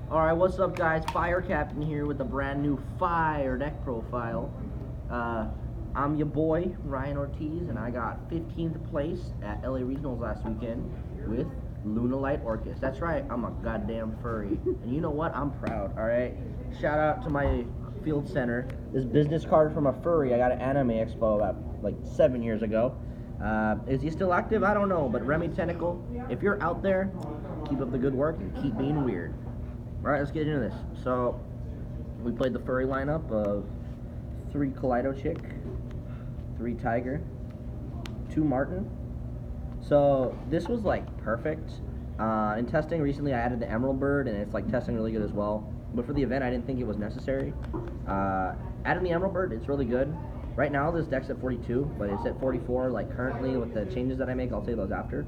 Alright, what's up guys? Fire Captain here with a brand new fire deck profile. I'm your boy, Ryan Ortiz, and I got 15th place at LA Regionals last weekend with Lunalight Orcust. That's right, I'm a goddamn furry. And you know what? I'm proud, alright? Shout out to my field center. This business card from a furry I got at Anime Expo about like 7 years ago. Is he still active? I don't know, but Remy Tentacle, if you're out there, keep up the good work and keep being weird. Alright, let's get into this. So, we played the furry lineup of 3 Kaleido Chick, 3 Tiger, 2 Martin. So, this was like perfect. In testing recently, I added the Emerald Bird, and it's like testing really good as well. But for the event, I didn't think it was necessary. Adding the Emerald Bird, it's really good. Right now, this deck's at 42, but it's at 44, like currently with the changes that I make. I'll say those after.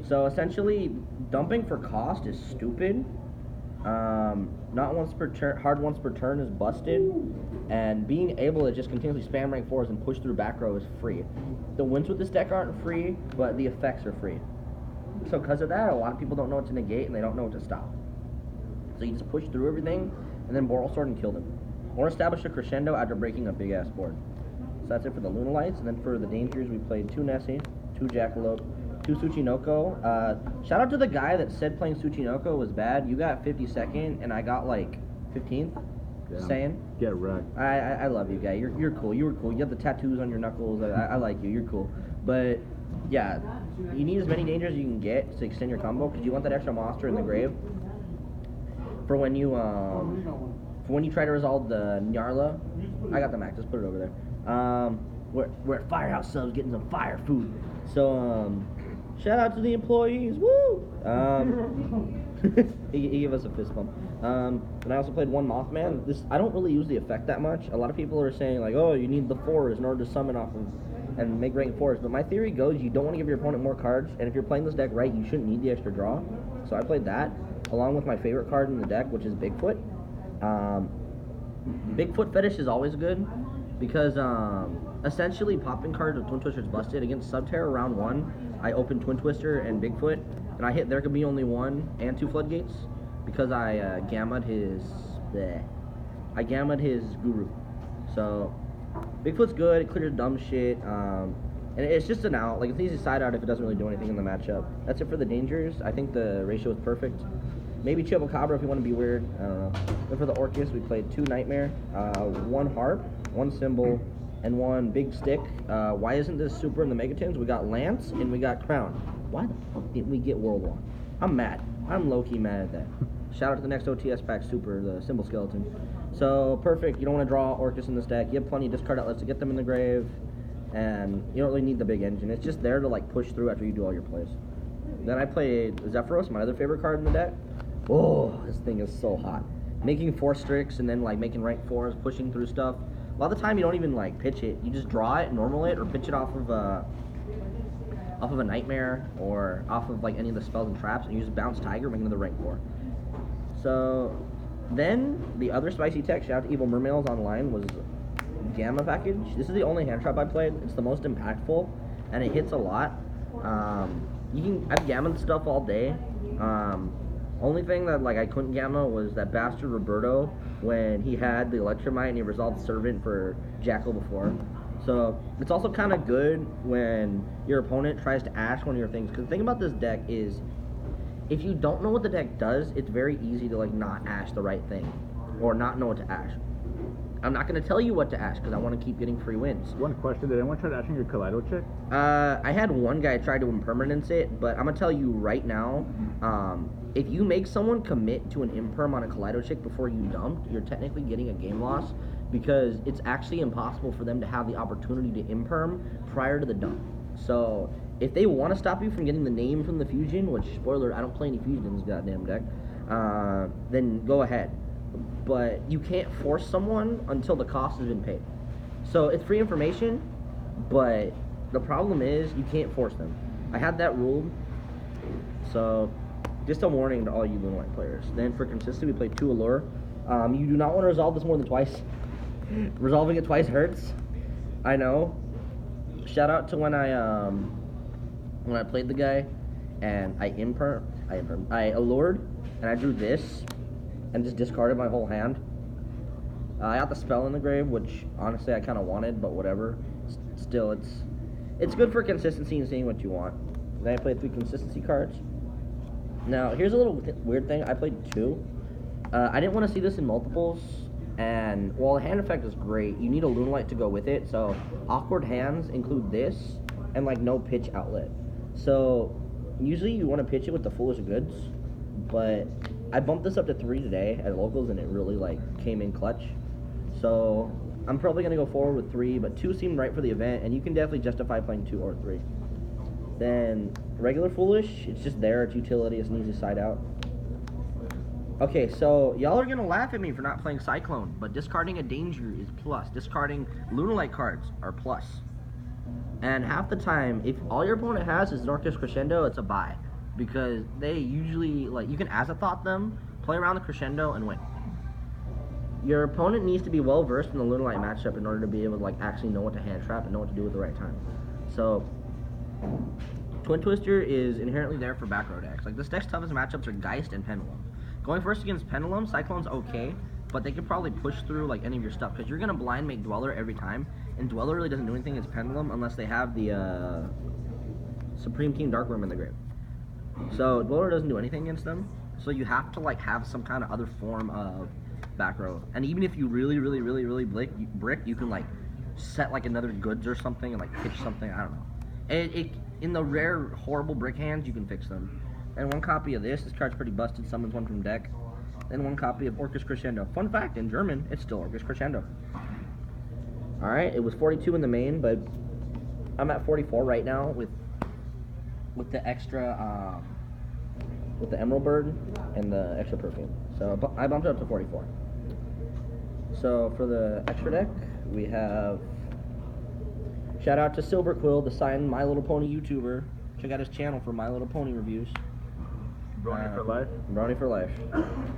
So essentially, dumping for cost is stupid. Not once per turn, hard once per turn is busted, and being able to just continuously spam rank 4s and push through back row is free. The wins with this deck aren't free, but the effects are free. So because of that, a lot of people don't know what to negate and they don't know what to stop. So you just push through everything, and then Boral Sword and kill them. Or establish a crescendo after breaking a big-ass board. So that's it for the Lunalights, and then for the Dangers, we played 2 Nessie, 2 Jackalope, 2 Tsuchinoko. Shout out to the guy that said playing Tsuchinoko was bad. You got 52nd, and I got like 15th. Just saying. Get wrecked. I love you, guy. You're cool. You were cool. You have the tattoos on your knuckles. I like you. You're cool. But yeah, you need as many dangers as you can get to extend your combo because you want that extra monster in the grave for when you try to resolve the Nyarla. I got the max. Just put it over there. We're at Firehouse Subs getting some fire food. So shout out to the employees, woo! He gave us a fist bump. And I also played 1 Mothman. This I don't really use the effect that much. A lot of people are saying like, oh, you need the 4s in order to summon off of and make rank 4s. But my theory goes, you don't want to give your opponent more cards, and if you're playing this deck right, you shouldn't need the extra draw. So I played that along with my favorite card in the deck, which is Bigfoot. Bigfoot Fetish is always good because essentially popping cards with Twin Twister's busted. Against Subterra round 1, I opened Twin Twister and Bigfoot, and I hit There Could Be Only One and 2 Floodgates because I gammaed his Guru. So Bigfoot's good, it clears dumb shit, and it's just an out. Like, it's an easy side out if it doesn't really do anything in the matchup. That's it for the Dangers. I think the ratio is perfect. Maybe Chupacabra if you want to be weird. I don't know. Then for the Orcust, we played 2 Nightmare, 1 Harp, 1 Symbol, and 1 Big Stick. Why isn't this super in the Megatins? We got Lance and we got Crown. Why the fuck didn't we get World One? I'm mad. I'm low-key mad at that. Shout out to the next OTS pack super, the Symbol Skeleton. So, perfect. You don't want to draw Orcust in this deck. You have plenty of discard outlets to get them in the grave. And you don't really need the big engine. It's just there to, like, push through after you do all your plays. Then I played Zephyros, my other favorite card in the deck. Oh, this thing is so hot. Making 4 Strix and then like making rank 4s, pushing through stuff. A lot of the time you don't even like pitch it. You just draw it, normal it, or pitch it off of a Nightmare or off of like any of the spells and traps, and you just bounce Tiger, make another rank 4. So then the other spicy tech, shout out to Evil Mermails online, was Gamma package. This is the only hand trap I played. It's the most impactful, and it hits a lot. I've gammaed stuff all day. Only thing that like I couldn't gamma was that bastard Roberto when he had the Electromite and he resolved Servant for Jackal before. So it's also kind of good when your opponent tries to ash one of your things. Because the thing about this deck is, if you don't know what the deck does, it's very easy to like not ash the right thing or not know what to ash. I'm not going to tell you what to ash because I want to keep getting free wins. One question, did anyone try to ashing your Kaleido Chick? I had one guy try to impermanence it, but I'm going to tell you right now, if you make someone commit to an imperm on a Kaleido Chick before you dump, you're technically getting a game loss because it's actually impossible for them to have the opportunity to imperm prior to the dump. So if they want to stop you from getting the name from the fusion, which, spoiler, I don't play any fusion in this goddamn deck, then go ahead. But you can't force someone until the cost has been paid. So it's free information, but the problem is you can't force them. I had that ruled, so just a warning to all you Lunalight players. Then for consistency, we played 2 Allure. You do not want to resolve this more than twice. Resolving it twice hurts. I know. Shout out to when I played the guy and I allured and I drew this, and just discarded my whole hand. I got the spell in the grave, which honestly I kind of wanted, but whatever. Still, it's good for consistency and seeing what you want. Then I played 3 consistency cards. Now, here's a little weird thing. I played 2. I didn't want to see this in multiples, and while the hand effect is great, you need a Lunalight to go with it, so awkward hands include this, and like no pitch outlet. So, usually you want to pitch it with the Foolish Goods, but I bumped this up to 3 today at locals, and it really like came in clutch. So, I'm probably going to go forward with 3, but 2 seemed right for the event, and you can definitely justify playing 2 or 3. Then, regular Foolish, it's just there, it's utility, it's an easy side out. Okay, so y'all are going to laugh at me for not playing Cyclone, but discarding a Danger is plus. Discarding Lunalight cards are plus. And half the time, if all your opponent has is an Orcust Crescendo, it's a buy. Because they usually, like, you can Azathoth them, play around the Crescendo, and win. Your opponent needs to be well versed in the Lunalight matchup in order to be able to like actually know what to hand trap and know what to do at the right time. So Twin Twister is inherently there for back row decks. Like this deck's toughest matchups are Geist and Pendulum. Going first against Pendulum, Cyclone's okay, but they can probably push through like any of your stuff because you're gonna blind make Dweller every time, and Dweller really doesn't do anything against Pendulum unless they have the Supreme King Dark Worm in the grave. So Dweller doesn't do anything against them. So you have to like have some kind of other form of back row, and even if you really brick, you can like set like another goods or something and like pitch something. I don't know. It in the rare horrible brick hands you can fix them. And 1 copy of this card's pretty busted. Summons 1 from deck. Then 1 copy of Orcust Crescendo. Fun fact: in German, it's still Orcust Crescendo. All right, it was 42 in the main, but I'm at 44 right now with the extra with the Emerald Bird and the extra perfume. So I bumped it up to 44. So for the extra deck, we have shout out to Silver Quill, the signed My Little Pony YouTuber. Check out his channel for My Little Pony reviews. Brony for life? Brony for life.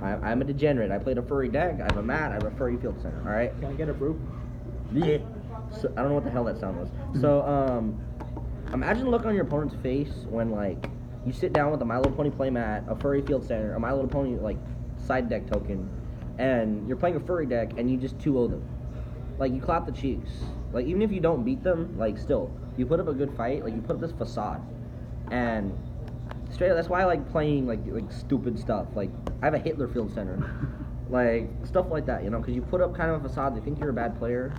I'm a degenerate. I played a furry deck. I have a mat. I have a furry field center. All right. Can I get a brew? Yeah. So, I don't know what the hell that sound was. So imagine the look on your opponent's face when like you sit down with a My Little Pony playmat, a furry field center, a My Little Pony like side deck token, and you're playing a furry deck and you just 2-0 them. Like you clap the cheeks. Like even if you don't beat them, like still you put up a good fight. Like you put up this facade, and straight up, that's why I like playing like stupid stuff. Like I have a Hitler field center, like stuff like that, you know, because you put up kind of a facade. They think you're a bad player,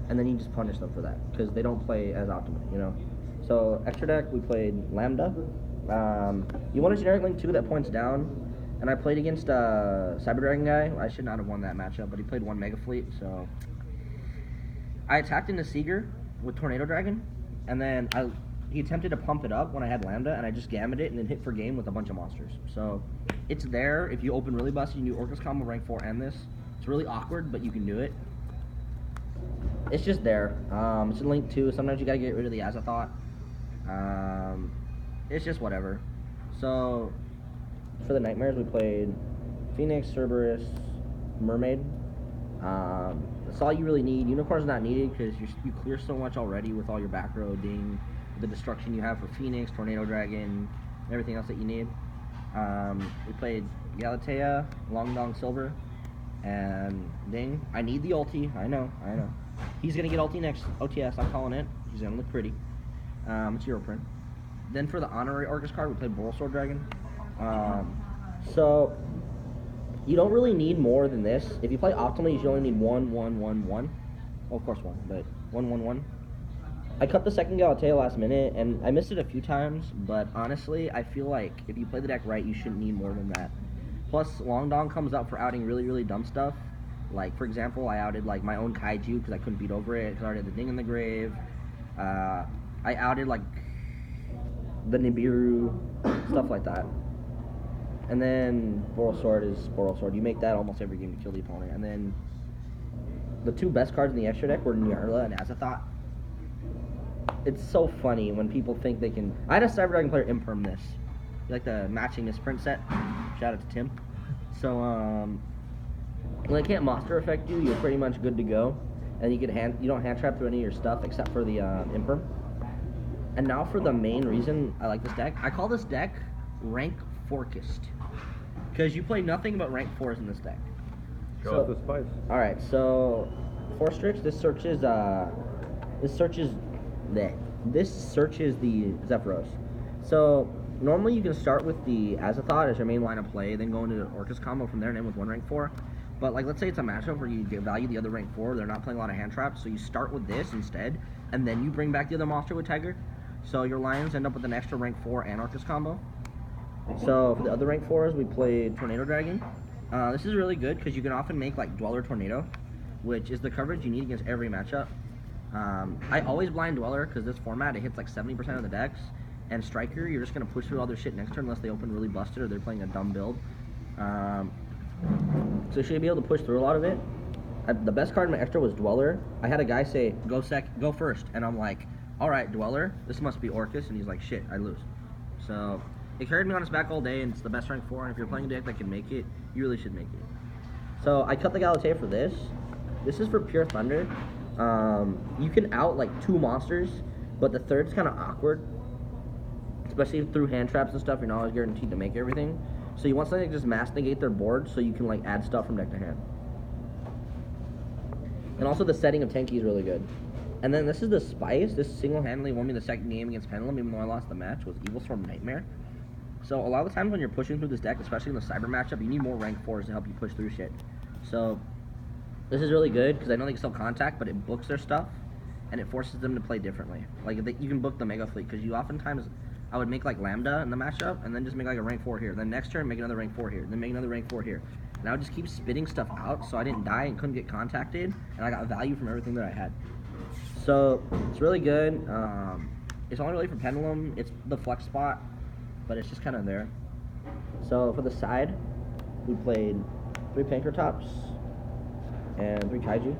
and then you just punish them for that because they don't play as optimally, you know. So extra deck, we played Lambda. You want a generic link too that points down, and I played against Cyber Dragon guy. I should not have won that matchup, but he played 1 Mega Fleet, so I attacked into Seeger with Tornado Dragon, and then he attempted to pump it up when I had Lambda, and I just gammed it and then hit for game with a bunch of monsters. So it's there if you open really busted. You can do Orcust combo rank 4 and this. It's really awkward, but you can do it. It's just there. It's a link too. Sometimes you gotta get rid of the Azathoth. It's just whatever. So for the Nightmares, we played Phoenix, Cerberus, Mermaid. That's all you really need. Unicorn's not needed because you clear so much already with all your back row, ding, the destruction you have for Phoenix, Tornado Dragon, everything else that you need. We played Galatea, Long Dong Silver, and ding. I need the ulti. I know. He's gonna get ulti next OTS. I'm calling it. He's gonna look pretty. It's Europrint. Then for the honorary Orcust card, we played Borrelsword Dragon. So you don't really need more than this. If you play optimally, you should only need 1, 1, 1, 1. Well, of course 1, but 1, 1, 1. I cut the second Galatea last minute, and I missed it a few times, but honestly, I feel like if you play the deck right, you shouldn't need more than that. Plus, Long Dong comes up for outing really dumb stuff. Like, for example, I outed like my own Kaiju because I couldn't beat over it because I already had the Ding in the grave. I outed like the Nibiru, stuff like that. And then Borrelsword is Borrelsword. You make that almost every game to kill the opponent. And then the 2 best cards in the extra deck were Nyarla and Azathoth. It's so funny when people think they can. I had a Cyber Dragon player imperm this. You like the matching misprint set? Shout out to Tim. So when it can't monster affect you, you're pretty much good to go. And you don't hand trap through any of your stuff except for the imperm. And now for the main reason I like this deck. I call this deck Rank Forkist. Because you play nothing but rank 4s in this deck. Go with the spice. Alright, so 4 Strix, this searches the Zephyros. So normally you can start with the Azathoth as your main line of play, then go into the Orcust combo from there and end with 1 rank 4. But like, let's say it's a matchup where you value the other rank 4, they're not playing a lot of hand traps, so you start with this instead, and then you bring back the other monster with Tiger. So your lions end up with an extra rank 4 and Orcust combo. So for the other rank 4s, we played Tornado Dragon. This is really good because you can often make like Dweller Tornado, which is the coverage you need against every matchup. I always blind Dweller because this format, it hits like 70% of the decks. And Striker, you're just going to push through all their shit next turn unless they open really busted or they're playing a dumb build. So you should be able to push through a lot of it. The best card in my extra was Dweller. I had a guy say, go first. And I'm like, alright, Dweller, this must be Orcust. And he's like, shit, I lose. So it carried me on its back all day, and it's the best rank 4. And if you're playing a deck that can make it, you really should make it. So I cut the Galatea for this. This is for Pure Thunder. You can out like 2 monsters, but the third's kind of awkward. Especially through hand traps and stuff, you're not always guaranteed to make everything. So you want something to just mass negate their board so you can like add stuff from deck to hand. And also the setting of Tenki is really good. And then this is the Spice. This single-handedly won me the second game against Pendulum, even though I lost the match, was Evil Storm Nightmare. So a lot of the times when you're pushing through this deck, especially in the Cyber matchup, you need more rank 4s to help you push through shit. So this is really good because I know they can still contact, but it books their stuff and it forces them to play differently. Like you can book the Mega Fleet because you oftentimes, I would make like Lambda in the matchup and then just make like a rank 4 here. Then next turn make another rank 4 here. Then make another rank 4 here. And I would just keep spitting stuff out so I didn't die and couldn't get contacted, and I got value from everything that I had. So it's really good. It's only really for Pendulum. It's the flex spot, but it's just kind of there. So for the side, we played 3 Pankratops and 3 Kaiju.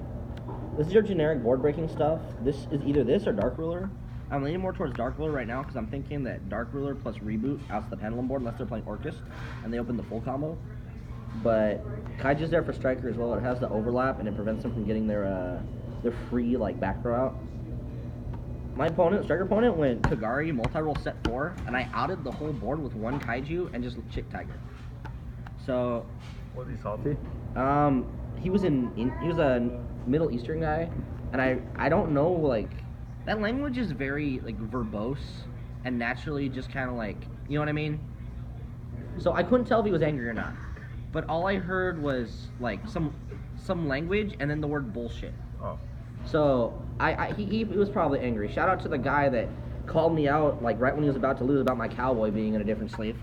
This is your generic board breaking stuff. This is either this or Dark Ruler. I'm leaning more towards Dark Ruler right now because I'm thinking that Dark Ruler plus Reboot outs the Pendulum board unless they're playing Orcust and they open the full combo. But Kaiju's there for Striker as well. It has the overlap and it prevents them from getting their free like back throw out. My Striker opponent went Kagari multi-roll set 4, and I outed the whole board with 1 Kaiju and just Chick Tiger. So Was he salty? he was a Middle Eastern guy, and I don't know, like, that language is very like verbose and naturally just kind of like, you know what I mean? So I couldn't tell if he was angry or not. But all I heard was like some language and then the word bullshit. Oh. So he was probably angry. Shout out to the guy that called me out like right when he was about to lose about my Cowboy being in a different sleeve.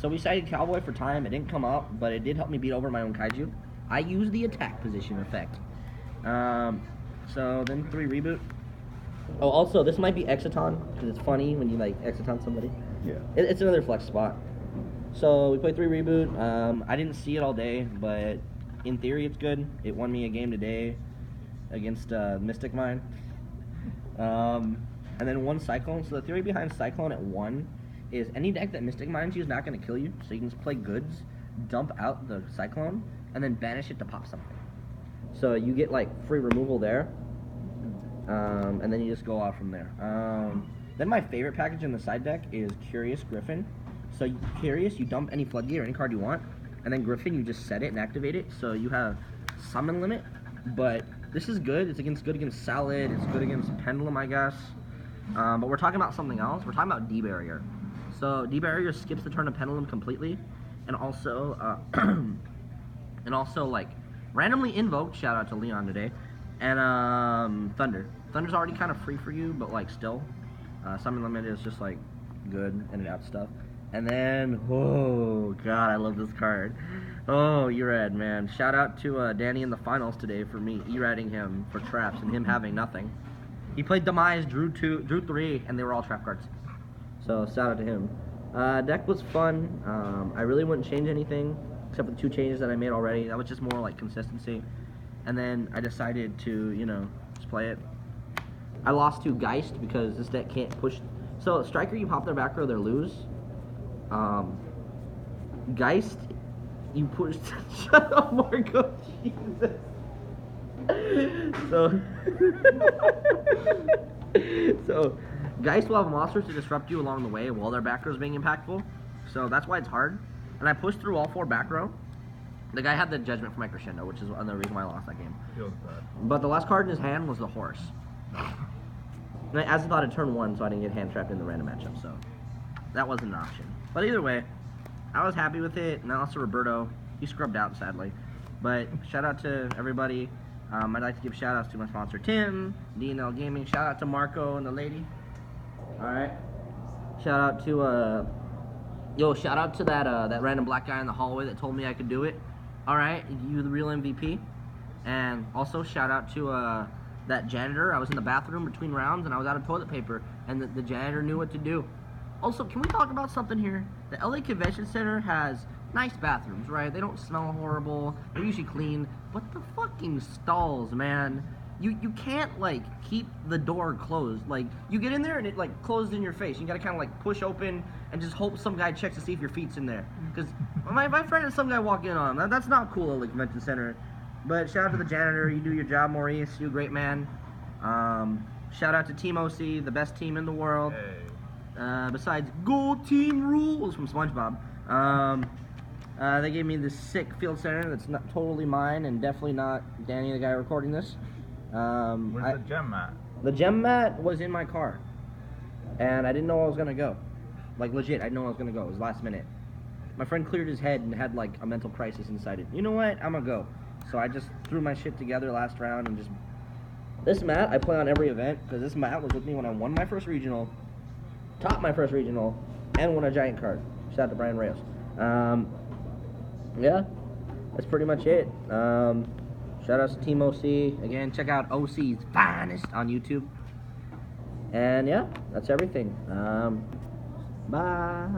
So we cited Cowboy for time. It didn't come up, but it did help me beat over my own Kaiju. I used the attack position effect. So then 3 Reboot. Oh, also this might be Exciton because it's funny when you like Exciton somebody. Yeah. It's another flex spot. So we played 3 Reboot. I didn't see it all day, but in theory it's good. It won me a game today against Mystic Mine. And then 1 Cyclone. So the theory behind Cyclone at 1 is any deck that Mystic Mines you is not going to kill you. So you can just play goods, dump out the Cyclone, and then banish it to pop something. So you get like free removal there. And then you just go off from there. Then my favorite package in the side deck is Curious Griffin. So Curious, you dump any Floodgate or any card you want, and then Griffin, you just set it and activate it. So you have summon limit, but this is good. It's good against Salad. It's good against Pendulum, I guess. But we're talking about something else. We're talking about D-Barrier. So D-Barrier skips the turn of Pendulum completely, and also like randomly invoked. Shout out to Leon today, and Thunder. Thunder's already kind of free for you, but like still, summon limit is just like good and it outs stuff. And then, oh god, I love this card. Oh, Erad, man. Shout out to Danny in the finals today for me Erading him for traps and him having nothing. He played Demise, drew 3, and they were all trap cards. So, shout out to him. Deck was fun. I really wouldn't change anything, except for the 2 changes that I made already. That was just more like consistency. And then I decided to, you know, just play it. I lost to Geist because this deck can't push. So, Striker, you pop their back row, they lose. Geist, you push. Shut up, Marco. Jesus. So Geist will have monsters to disrupt you along the way while their back row is being impactful. So that's why it's hard. and I pushed through all 4 back row. The guy had the judgment for my crescendo, which is another reason why I lost that game. Feels bad. But the last card in his hand was the horse. And I as I thought at turn 1, so I didn't get hand trapped in the random matchup, so that wasn't an option. But either way, I was happy with it, and I lost to Roberto. He scrubbed out, sadly. But shout out to everybody. I'd like to give shout outs to my sponsor Tim, D&L Gaming. Shout out to Marco and the lady. Alright. Shout out to shout out to that random black guy in the hallway that told me I could do it. Alright, you the real MVP. And also shout out to that janitor. I was in the bathroom between rounds and I was out of toilet paper, and the janitor knew what to do. Also, can we talk about something here? The LA Convention Center has nice bathrooms, right? They don't smell horrible. They're usually clean. But the fucking stalls, man. You can't, like, keep the door closed. Like, you get in there and it, like, closes in your face. You gotta kind of, like, push open and just hope some guy checks to see if your feet's in there. Because my friend had some guy walk in on him. That's not cool at the Convention Center. But shout out to the janitor. You do your job, Maurice. You're a great man. Shout out to Team OC, the best team in the world. Hey. Besides Gold Team Rules from SpongeBob. They gave me this sick field center that's not totally mine and definitely not Danny, the guy recording this. Where's the gem mat? The gem mat was in my car, and I didn't know I was gonna go. Like, legit, I didn't know I was gonna go. It was last minute. My friend cleared his head and had, like, a mental crisis and decided, you know what, I'm gonna go. So I just threw my shit together last round and just... This mat I play on every event, because this mat was with me when I won my first regional, topped my first regional, and won a giant card. Shout out to Brian Reyes. Yeah, that's pretty much it. Shout out to Team OC. Again, check out OC's Finest on YouTube. And yeah, that's everything. Bye.